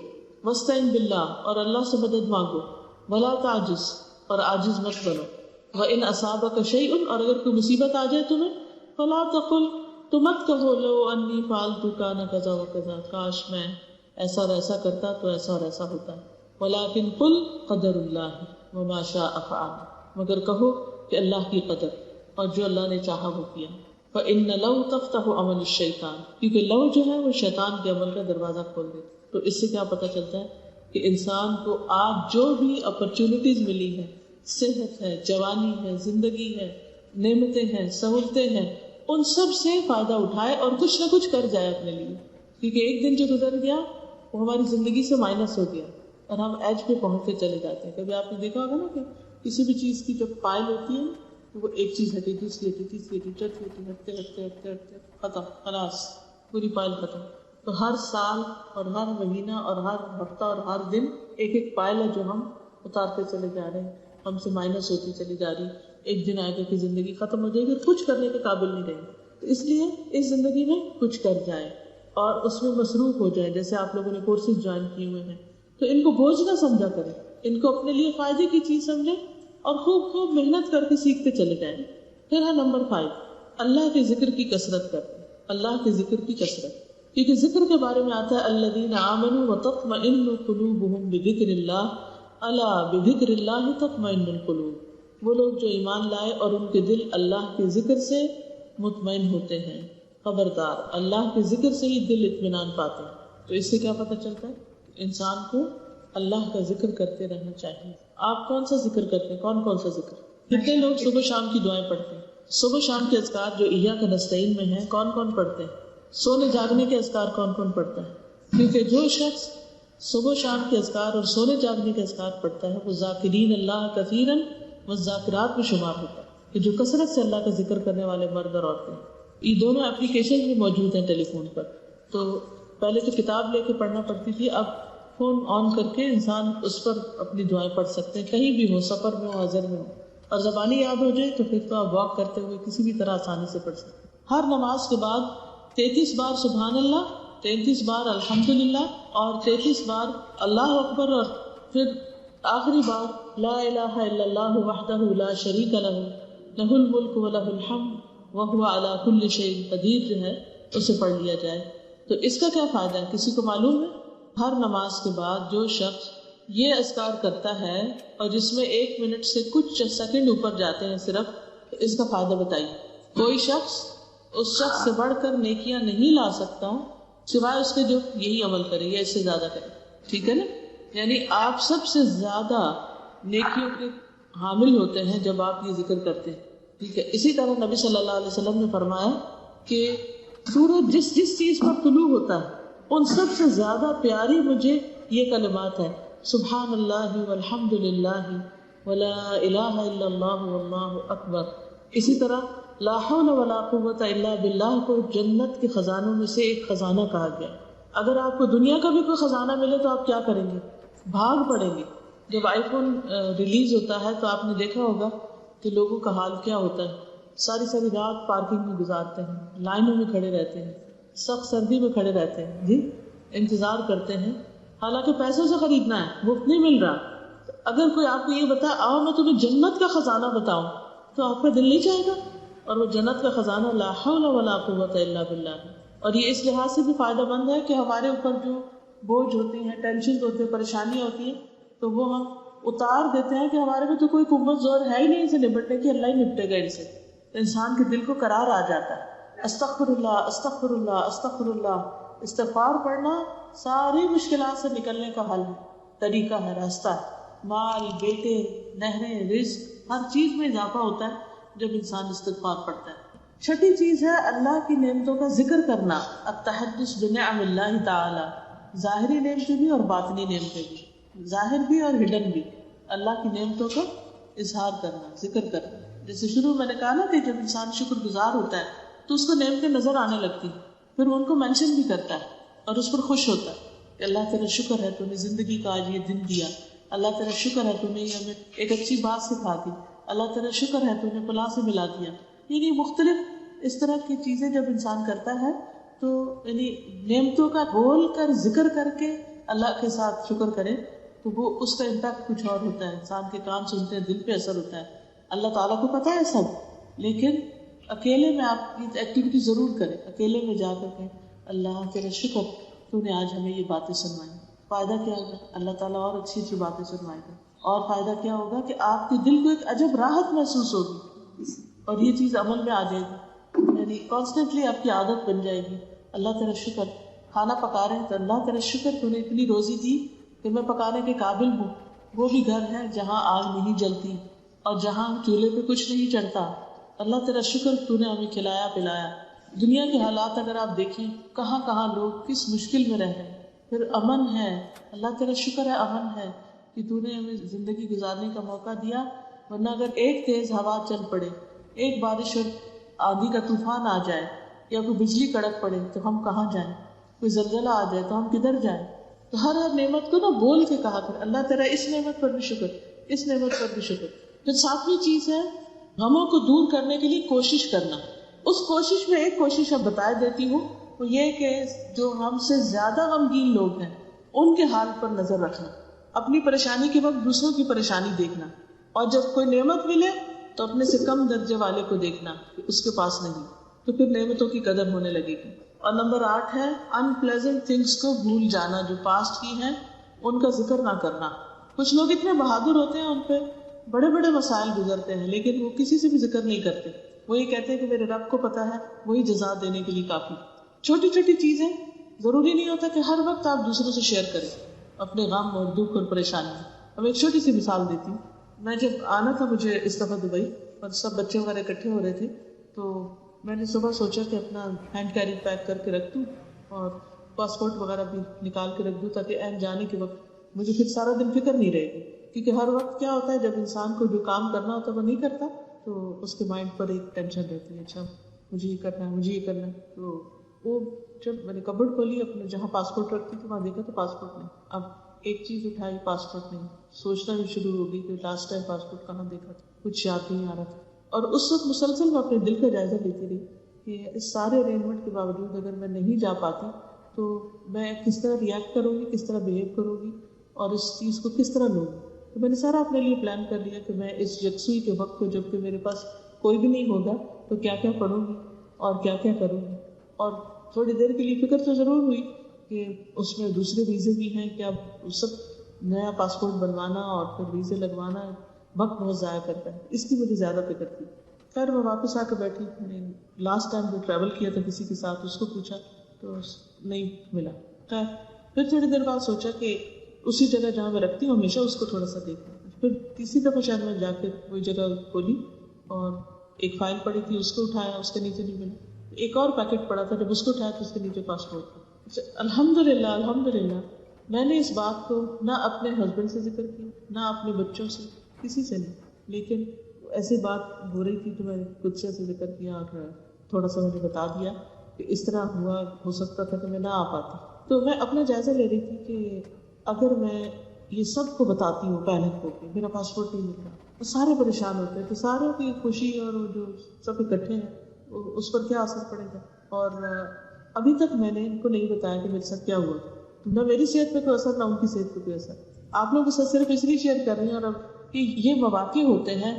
واستعن باللہ, اور اللہ سے مدد مانگو. ولا تعجز, اور عاجز مت بنو. وان اصابک شیء, اور اگر کوئی مصیبت آ جائے تمہیں, فلا تقل, تو مت کہو لو انی فعلت کان کذا وکذا, کاش میں ایسا اور ایسا کرتا تو ایسا اور ایسا ہوتا. ولکن قل قدر اللہ وما شاء فعل, مگر کہو کہ اللہ کی قدر, اور جو اللہ نے چاہا وہ کیا. فإن لو تفتح عمل الشیطان, کیونکہ لو جو ہے وہ شیطان کے عمل کا دروازہ کھول دیتا. تو اس سے کیا پتہ چلتا ہے کہ انسان کو آج جو بھی اپرچونٹیز ملی ہے, صحت ہے, جوانی ہے, زندگی ہے, نعمتیں ہیں, سہولتیں ہیں, ان سب سے فائدہ اٹھائے اور کچھ نہ کچھ کر جائے اپنے لیے. کیونکہ ایک دن جو گزر گیا وہ ہماری زندگی سے مائنس ہو گیا, اور ہم ایج پہ پہنچتے چلے جاتے ہیں. کبھی آپ نے دیکھا ہوگا نا کہ کسی بھی چیز کی جب پائل ہوتی ہے, وہ ایک چیز ہٹی, دوسری ہٹی, تیسری ہٹی, چوتھی ہٹی, ہٹتے ہٹتے ہٹتے ہٹتے ختم, خلاص پوری پائل ختم. تو ہر سال اور ہر مہینہ اور ہر ہفتہ اور ہر دن ایک ایک پائل ہے جو ہم اتارتے چلے جا رہے ہیں, ہم سے مائنس ہوتی چلی جا رہی. ایک دن آئے گا کہ زندگی ختم ہو جائے گی, کچھ کرنے کے قابل نہیں رہے. تو اس لیے اس زندگی میں کچھ کر جائیں اور اس میں مصروف ہو جائیں. جیسے آپ لوگوں نے کورسز جوائن کیے ہوئے ہیں, تو ان کو بوجھ نہ سمجھا کریں, ان کو اپنے لیے فائدے کی چیز سمجھیں, اور خوب خوب محنت کر کے سیکھتے چلے جائیں. پھر ہے نمبر 5, اللہ کے ذکر کی کثرت کریں. اللہ کے ذکر کی کثرت, کیونکہ ذکر کے بارے میں آتا ہے الذین آمنوا وتطمئن قلوبهم بذکر اللہ, الا بذکر اللہ تطمئن القلوب. وہ لوگ جو ایمان لائے اور ان کے دل اللہ کے ذکر سے مطمئن ہوتے ہیں. خبردار, اللہ کے ذکر سے ہی دل اطمینان پاتے ہیں. تو اس سے کیا پتہ چلتا ہے, انسان کو اللہ کا ذکر کرتے رہنا چاہیے. آپ کون سا ذکر کرتے ہیں, کون سا ذکر؟ کتنے لوگ صبح شام کی دعائیں پڑھتے ہیں؟ صبح شام کے اذکار جو ایاک نستعین میں ہیں کون کون پڑھتے ہیں؟ سونے جاگنے کے اذکار کون پڑھتا ہے؟ کیونکہ جو شخص صبح شام کے اذکار اور سونے جاگنے کے اذکار پڑھتا ہے وہ ذاکرین اللہ کثیرا والذاکرات میں شمار ہوتا ہے, کہ جو کثرت سے اللہ کا ذکر کرنے والے مرد اور عورتیں. یہ دونوں اپلیکیشن بھی موجود ہیں ٹیلی فون پر. تو پہلے تو کتاب لے کے پڑھنا پڑتی تھی, اب فون آن کر کے انسان اس پر اپنی دعائیں پڑھ سکتے ہیں, کہیں بھی ہو, سفر میں ہو, حاضر میں ہو. اور زبانی یاد ہو جائے تو پھر تو آپ واک کرتے ہوئے کسی بھی طرح آسانی سے پڑھ سکتے ہیں. ہر نماز کے بعد 33 بار سبحان اللہ, 33 بار الحمدللہ, اور 33 بار اللہ اکبر, اور پھر آخری بار لا الہ الا اللہ وحدہ لا شریک لہ لہ الملک ولہ الحمد وہو علی کل شیء قدیر جو ہے اسے پڑھ لیا جائے. تو اس کا کیا فائدہ ہے, کسی کو معلوم ہے؟ ہر نماز کے بعد جو شخص یہ اذکار کرتا ہے اور جس میں 1 منٹ سے کچھ سیکنڈ اوپر جاتے ہیں صرف, اس کا فائدہ بتائیے. کوئی شخص اس شخص سے بڑھ کر نیکیاں نہیں لا سکتا سوائے اس کے جو یہی عمل کرے یا اس سے زیادہ کرے. ٹھیک ہے نا, یعنی آپ سب سے زیادہ نیکیوں کے حامل ہوتے ہیں جب آپ یہ ذکر کرتے ہیں. ٹھیک ہے, اسی طرح نبی صلی اللہ علیہ وسلم نے فرمایا کہ سورج جس چیز پر طلوع ہوتا ہے ان سب سے زیادہ پیاری مجھے یہ کلمات ہیں, سبحان اللہ والحمد للہ ولا الہ الا اللہ واللہ اکبر. اسی طرح لا حول ولا قوت الا باللہ کو جنت کے خزانوں میں سے ایک خزانہ کہا گیا. اگر آپ کو دنیا کا بھی کوئی خزانہ ملے تو آپ کیا کریں گے؟ بھاگ پڑیں گے. جب آئی فون ریلیز ہوتا ہے تو آپ نے دیکھا ہوگا کہ لوگوں کا حال کیا ہوتا ہے, ساری رات پارکنگ میں گزارتے ہیں, لائنوں میں کھڑے رہتے ہیں, سخت سردی میں کھڑے رہتے ہیں, جی انتظار کرتے ہیں, حالانکہ پیسوں سے خریدنا ہے, مفت نہیں مل رہا. اگر کوئی آپ کو یہ بتا آؤ میں تمہیں جنت کا خزانہ بتاؤں تو آپ کا دل نہیں چاہے گا. اور وہ جنت کا خزانہ لا حول ولا قوت الا باللہ. اور یہ اس لحاظ سے بھی فائدہ مند ہے کہ ہمارے اوپر جو بوجھ ہوتے ہیں، ٹینشن ہوتے ہیں، پریشانیاں ہوتی ہیں، تو وہ ہم اتار دیتے ہیں کہ ہمارے میں تو کوئی قوت زور ہے ہی نہیں اسے نپٹنے کی، اللہ ہی نپٹے گا ان سے. تو انسان کے دل کو قرار آ جاتا ہے. استغفر اللہ استغفر اللہ استغفر اللہ. استغفار پڑھنا ساری مشکلات سے نکلنے کا حل ہے، طریقہ ہے، راستہ ہے. مال، بیٹے، نہریں، رزق، ہر چیز میں اضافہ ہوتا ہے جب انسان استغفار پڑھتا ہے. چھٹی چیز ہے اللہ کی نعمتوں کا ذکر کرنا، التحدث بنعم اللہ تعالی. ظاہری نعمتیں بھی اور باطنی نعمتیں بھی، ظاہر بھی اور ہڈن بھی، اللہ کی نعمتوں کا اظہار کرنا، ذکر کرنا. جیسے شروع میں نے کہا نا کہ جب انسان شکر گزار ہوتا ہے تو اس کو نعمتیں نظر آنے لگتی ہیں، پھر وہ ان کو مینشن بھی کرتا ہے اور اس پر خوش ہوتا ہے کہ اللہ تیرا شکر ہے تو نے زندگی کا آج یہ دن دیا، اللہ تیرا شکر ہے تو نے ہمیں ایک اچھی بات سکھا دی، اللہ تیرا شکر ہے تو نے فلاں سے ملا دیا. یعنی مختلف اس طرح کی چیزیں جب انسان کرتا ہے تو یعنی نعمتوں کا بول کر ذکر کر کے اللہ کے ساتھ شکر کرے تو وہ اس کا امپیکٹ کچھ اور ہوتا ہے. انسان کے کان سنتے ہیں، دل پہ اثر ہوتا ہے. اللہ تعالیٰ کو پتہ ہے سب، لیکن اکیلے میں آپ یہ ایکٹیویٹی ضرور کریں. اکیلے میں جا کر کہیں اللہ تیرا شکر تو نے آج ہمیں یہ باتیں سنوائی. فائدہ کیا ہوگا؟ اللہ تعالیٰ اور اچھی اچھی باتیں سنوائے گا. اور فائدہ کیا ہوگا کہ آپ کے دل کو ایک عجب راحت محسوس ہوگی اور یہ چیز عمل میں آ جائے گی. یعنی کانسٹنٹلی آپ کی عادت بن جائے گی. اللہ تیرا شکر. کھانا پکا رہے ہیں تو اللہ تیرا شکر تو نے اتنی روزی دی کہ میں پکانے کے قابل ہوں. وہ بھی گھر ہے جہاں آگ نہیں جلتی اور جہاں چولہے پہ کچھ نہیں چڑھتا. اللہ تیرا شکر تو نے ہمیں کھلایا پلایا. دنیا کے حالات اگر آپ دیکھیں کہاں کہاں لوگ کس مشکل میں رہ رہے ہیں، پھر امن ہے. اللہ تیرا شکر ہے امن ہے کہ تو نے ہمیں زندگی گزارنے کا موقع دیا. ورنہ اگر ایک تیز ہوا چل پڑے، ایک بارش اور آندھی کا طوفان آ جائے یا کوئی بجلی کڑک پڑے تو ہم کہاں جائیں؟ کوئی زلزلہ آ جائے تو ہم کدھر جائیں؟ تو ہر نعمت کو نا بول کے کہا کر اللہ تیرا اس نعمت پر بھی شکر، اس نعمت پر بھی شکر. پھر ساتویں چیز ہے غموں کو دور کرنے کے لیے کوشش کرنا. اس کوشش میں ایک کوشش اب بتا دیتی ہوں، وہ یہ کہ جو ہم سے زیادہ غمگین لوگ ہیں ان کے حال پر نظر رکھنا. اپنی پریشانی کے وقت دوسروں کی پریشانی دیکھنا، اور جب کوئی نعمت ملے تو اپنے سے کم درجے والے کو دیکھنا کہ اس کے پاس نہیں، تو پھر نعمتوں کی قدر ہونے لگے گی. اور نمبر 8 ہے انپلیزنٹ تھنگس کو بھول جانا، جو پاسٹ کی ہیں ان کا ذکر نہ کرنا. کچھ لوگ اتنے بہادر ہوتے ہیں، ان پہ بڑے بڑے مسائل گزرتے ہیں لیکن وہ کسی سے بھی ذکر نہیں کرتے. وہ یہ کہتے ہیں کہ میرے رب کو پتہ ہے، وہی جزا دینے کے لیے کافی. چھوٹی چھوٹی چیزیں، ضروری نہیں ہوتا کہ ہر وقت آپ دوسروں سے شیئر کریں اپنے غم اور دکھ اور پریشانی. اب ایک چھوٹی سی مثال دیتی ہوں. میں جب آنا تھا مجھے اس دفعہ دبئی اور سب بچے وغیرہ اکٹھے ہو رہے تھے، تو میں نے صبح سوچا کہ اپنا ہینڈ کیری پیک کر کے رکھ دوں اور پاسپورٹ وغیرہ بھی نکال کے رکھ دوں تاکہ این جانے کے وقت مجھے پھر سارا دن فکر نہیں رہے گی. کیونکہ ہر وقت کیا ہوتا ہے جب انسان کو جو کام کرنا ہوتا ہے وہ نہیں کرتا تو اس کے مائنڈ پر ایک ٹینشن رہتی ہے، اچھا مجھے یہ کرنا ہے، مجھے یہ کرنا ہے. تو وہ جب میں نے کبڈ کھولی اپنے جہاں پاسپورٹ رکھتی تو وہاں دیکھا تو پاسپورٹ نہیں. اب ایک چیز اٹھائی، پاسپورٹ نہیں. سوچنا بھی شروع ہو گئی کہ لاسٹ ٹائم پاسپورٹ کہاں دیکھا تھا، کچھ یاد نہیں آ رہا تھا. اور اس وقت مسلسل میں اپنے دل کا جائزہ لیتی رہی کہ اس سارے ارینجمنٹ کے باوجود اگر میں نہیں جا پاتی تو میں کس طرح ریئیکٹ کروں گی، کس طرح بہیو کروں گی اور اس چیز کو کس طرح لوں گی. تو میں نے سارا اپنے لیے پلان کر لیا کہ میں اس یکسوئی کے وقت کو، جب کہ میرے پاس کوئی بھی نہیں ہوگا، تو کیا کیا پڑھوں گی اور کیا کیا کروں گی. اور تھوڑی دیر کے لیے فکر تو ضرور ہوئی کہ اس میں دوسرے ویزے بھی ہیں، کیا سب نیا پاسپورٹ بنوانا اور پھر ویزے لگوانا وقت بہت ضائع کرتا ہے. اس کی مجھے زیادہ فکر تھی. خیر میں واپس آ کے بیٹھی، میں نے لاسٹ ٹائم جو ٹریول کیا تھا کسی کے ساتھ اس کو پوچھا تو نہیں ملا. خیر پھر تھوڑی دیر بعد سوچا کہ اسی جگہ جہاں میں رکھتی ہوں ہمیشہ اس کو تھوڑا سا دیکھوں. پھر تیسری دفعہ شاید میں جا کے وہی جگہ کھولی اور ایک فائل پڑی تھی اس کو اٹھایا، اس کے نیچے نہیں ملا. ایک اور پیکٹ پڑا تھا، جب اس کو اٹھایا تو اس کے نیچے پاسپورٹ تھا. الحمدللہ الحمدللہ میں نے اس بات کو نہ اپنے ہسبینڈ سے ذکر کیا، نہ اپنے بچوں سے، کسی سے نہیں. لیکن ایسی بات ہو رہی تھی تو میں نے خود سے ذکر کیا اور تھوڑا سا مجھے بتا دیا کہ اس طرح ہوا، ہو سکتا تھا کہ میں نہ آ پاتی. تو میں اپنا جائزہ لے رہی تھی کہ اگر میں یہ سب کو بتاتی ہوں پینک ہو کے میرا پاسپورٹ نہیں مل رہا، تو سارے پریشان ہوتے ہیں، تو ساروں کی خوشی اور جو سب اکٹھے ہیں اس پر کیا اثر پڑے گا. اور ابھی تک میں نے ان کو نہیں بتایا کہ میرے ساتھ کیا ہوا، نہ میری صحت پہ کوئی اثر نہ ان کی صحت پہ کوئی اثر. آپ لوگ اسے صرف اس لیے شیئر کر رہی ہیں اور اب کہ یہ مواقع ہوتے ہیں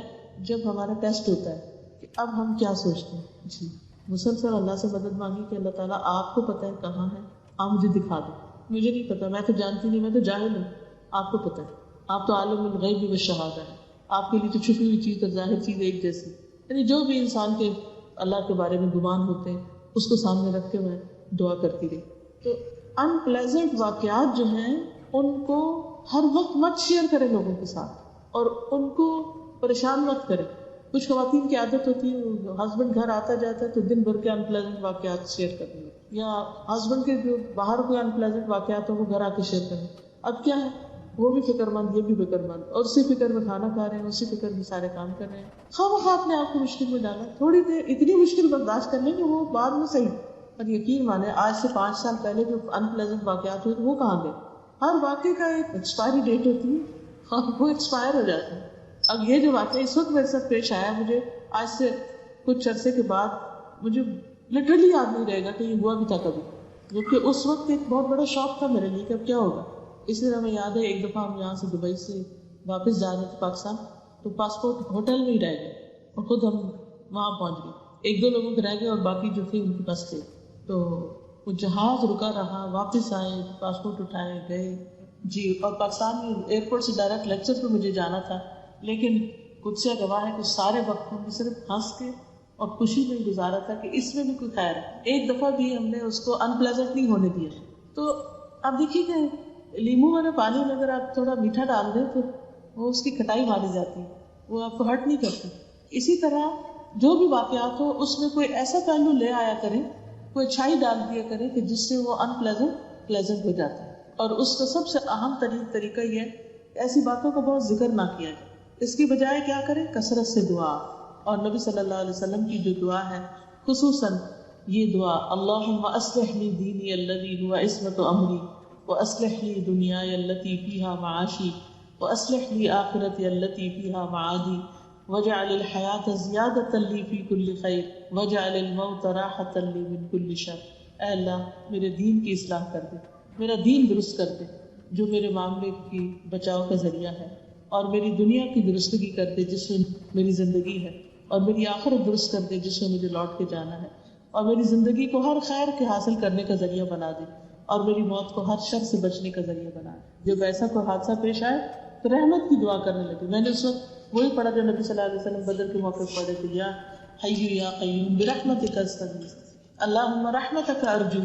جب ہمارا ٹیسٹ ہوتا ہے کہ اب ہم کیا سوچتے ہیں. جی مسلسل اللہ سے مدد مانگی کہ اللہ تعالیٰ آپ کو پتہ ہے کہاں ہے, آپ مجھے دکھا دیں. مجھے نہیں پتا, میں تو جانتی نہیں, میں تو جاہل ہوں, آپ کو پتہ ہے, آپ تو عالم الغیب والشہادہ ہے, آپ کے لیے تو چھپی ہوئی چیز اور ظاہر چیز ایک جیسی. یعنی جو بھی انسان کے اللہ کے بارے میں گمان ہوتے ہیں اس کو سامنے رکھ کے میں دعا کرتی رہی. تو ان پلیزنٹ واقعات جو ہیں ان کو ہر وقت مت شیئر کریں لوگوں کے ساتھ اور ان کو پریشان مت کریں. کچھ خواتین کی عادت ہوتی ہے ہسبینڈ گھر آتا جاتا ہے تو دن بھر کے ان پلیزنٹ واقعات شیئر کریں, یا ہسبینڈ کے جو باہر کوئی ان پلیزنٹ واقعات ہو وہ گھر آ کے شیئر کریں. اب کیا ہے, وہ بھی فکر مند, یہ بھی فکر مند, اور اسی فکر میں کھانا کھا رہے ہیں, اسی فکر میں سارے کام کر رہے ہیں. خواہ اپنے آپ کو مشکل میں ڈالا. تھوڑی دیر اتنی مشکل برداشت کر لیں کہ وہ بعد میں صحیح. اور یقین مانے آج سے 5 سال پہلے جو ان پلیزنٹ واقعات ہوئے وہ کہاں گئے. ہر واقعے کا ایک ایکسپائری ڈیٹ ہوتی ہے اور وہ ایکسپائر ہو جاتا ہے. اب یہ جو واقعہ اس وقت میرے ساتھ پیش آیا, مجھے آج سے کچھ عرصے کے بعد مجھے لٹرلی یاد نہیں رہے گا کہ یہ ہوا بھی تھا کبھی, جبکہ اس وقت ایک بہت بڑا شوق تھا میرے لیے کہ اب کیا ہوگا. اس لیے ہمیں یاد ہے ایک دفعہ ہم یہاں سے دبئی سے واپس جا رہے تھے پاکستان, تو پاسپورٹ ہوٹل میں ہی رہ گئے اور خود ہم وہاں پہنچ گئے. 1-2 لوگوں کے رہ گئے اور باقی جو تھے ان کے پاس تھے. تو وہ جہاز رکا رہا, واپس آئے, پاسپورٹ اٹھائے گئے. جی, اور پاکستان میں ایئرپورٹ سے ڈائریکٹ لیکچر پہ مجھے جانا تھا, لیکن قدسیہ گواہ ہے کہ سارے وقت میں صرف ہنس کے اور خوشی میں گزارا تھا کہ اس میں بھی کوئی خیر ہے. ایک دفعہ بھی ہم نے اس کو ان پلیزنٹ نہیں ہونے دیا. تو اب دیکھیے کہ لیمو والے پانی میں اگر آپ تھوڑا میٹھا ڈال دیں تو وہ اس کی کھٹائی ماری جاتی ہے, وہ آپ کو ہرٹ نہیں کرتی. اسی طرح جو بھی واقعات ہو اس میں کوئی ایسا پہلو لے آیا کریں, کوئی اچھائی ڈال دیا کریں کہ جس سے وہ ان پلیزنٹ ہو جاتا ہے. اور اس کا سب سے اہم طریقہ یہ ہے کہ ایسی باتوں کا بہت ذکر نہ کیا جائے. اس کی بجائے کیا کریں, کثرت سے دعا. اور نبی صلی اللہ علیہ وسلم کی جو دعا ہے خصوصاً یہ دعا, اللہم اصلح لی دینی الذی هو عصمت امری واصلح لی دنیای التی فیہا معاشی واصلح لی آخرتی التی فیہا معادی واجعل الحیاۃ زیادۃ لی فی کل خیر واجعل الموت راحۃ لی من کل شر. اے اللہ میرے دین کی اصلاح کر دے, میرا دین درست کر دے جو میرے معاملے کی بچاؤ کا ذریعہ ہے, اور میری دنیا کی درستگی کر دے جس میں میری زندگی ہے, اور میری آخرت درست کر دے جس میں مجھے لوٹ کے جانا ہے, اور میری زندگی کو ہر خیر کے حاصل کرنے کا ذریعہ بنا دے, اور میری موت کو ہر شر سے بچنے کا ذریعہ بنا دے. جب ایسا کوئی حادثہ پیش آئے تو رحمت کی دعا کرنے لگے. میں نے اس وقت وہی پڑھا جو نبی صلی اللہ علیہ وسلم بدر کے موقع پڑھے تھے, یا حی یا قیوم برحمتک استغیث اللہم رحمتک ارجو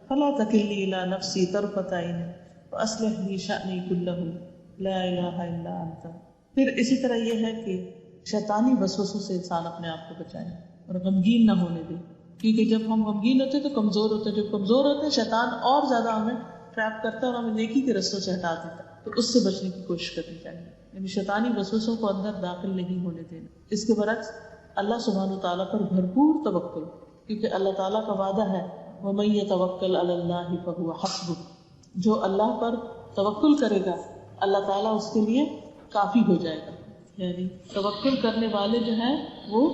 فلا تکلنی الی نفسی طرفۃ عین واصلح لی شأنی کلہ لا الہ الا انت. پھر اسی طرح یہ ہے کہ شیطانی وسوسوں سے انسان اپنے آپ کو بچائے اور غمگین نہ ہونے دے, کیونکہ جب ہم غمگین ہوتے ہیں تو کمزور ہوتے ہیں, جب کمزور ہوتے ہیں شیطان اور زیادہ ہمیں ٹریپ کرتا ہے اور ہمیں نیکی کے رستوں سے ہٹا دیتا ہے. تو اس سے بچنے کی کوشش کرنی چاہیے, یعنی شیطانی وسوسوں کو اندر داخل نہیں ہونے دینا. اس کے برعکس اللہ سبحانہ وتعالیٰ پر بھرپور توکل, کیونکہ اللہ تعالیٰ کا وعدہ ہے وَمَن يَتَوَكَّلْ عَلَى اللَّهِ فَهُوَ حَسْبُهُ, جو اللہ پر توکل کرے گا اللہ تعالیٰ اس کے لیے کافی ہو جائے گا. یعنی توکل کرنے والے جو ہیں وہ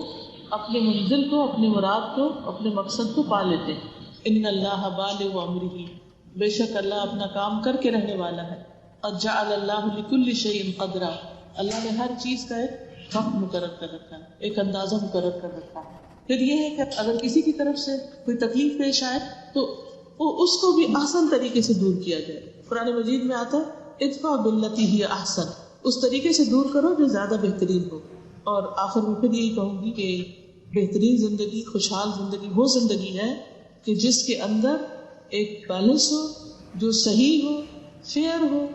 اپنے منزل کو, اپنے مراد کو, اپنے مقصد کو پا لیتے ہیں. ان اللہ بالغ امرہ, بے شک اللہ اپنا کام کر کے رہنے والا ہے. قد جعل اللہ لکل شیء قدرا, اللہ نے ہر چیز کا ایک وقت مقرر کر رکھا ہے, ایک اندازہ مقرر کر رکھا ہے. پھر یہ ہے کہ اگر کسی کی طرف سے کوئی تکلیف پیش آئے تو اس کو بھی آسان طریقے سے دور کیا جائے. قرآن مجید میں آتا ہے ادفع باللتی ہی احسن, اس طریقے سے دور کرو جو زیادہ بہترین ہو. اور آخر میں پھر یہی کہوں گی کہ بہترین زندگی, خوشحال زندگی وہ زندگی ہے کہ جس کے اندر ایک بیلنس ہو, جو صحیح ہو, فیئر ہو,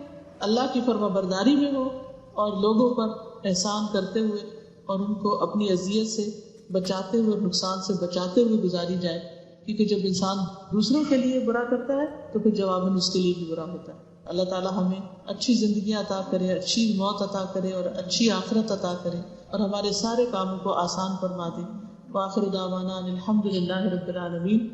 اللہ کی فرما برداری میں ہو, اور لوگوں پر احسان کرتے ہوئے اور ان کو اپنی اذیت سے بچاتے ہوئے, نقصان سے بچاتے ہوئے گزاری جائے. کیونکہ جب انسان دوسروں کے لیے برا کرتا ہے تو پھر جواباً اس کے لیے بھی برا ہوتا ہے. اللہ تعالیٰ ہمیں اچھی زندگیاں عطا کرے, اچھی موت عطا کرے اور اچھی آخرت عطا کرے, اور ہمارے سارے کاموں کو آسان فرما دے. وآخر دعوانا الحمد للہ رب العالمین.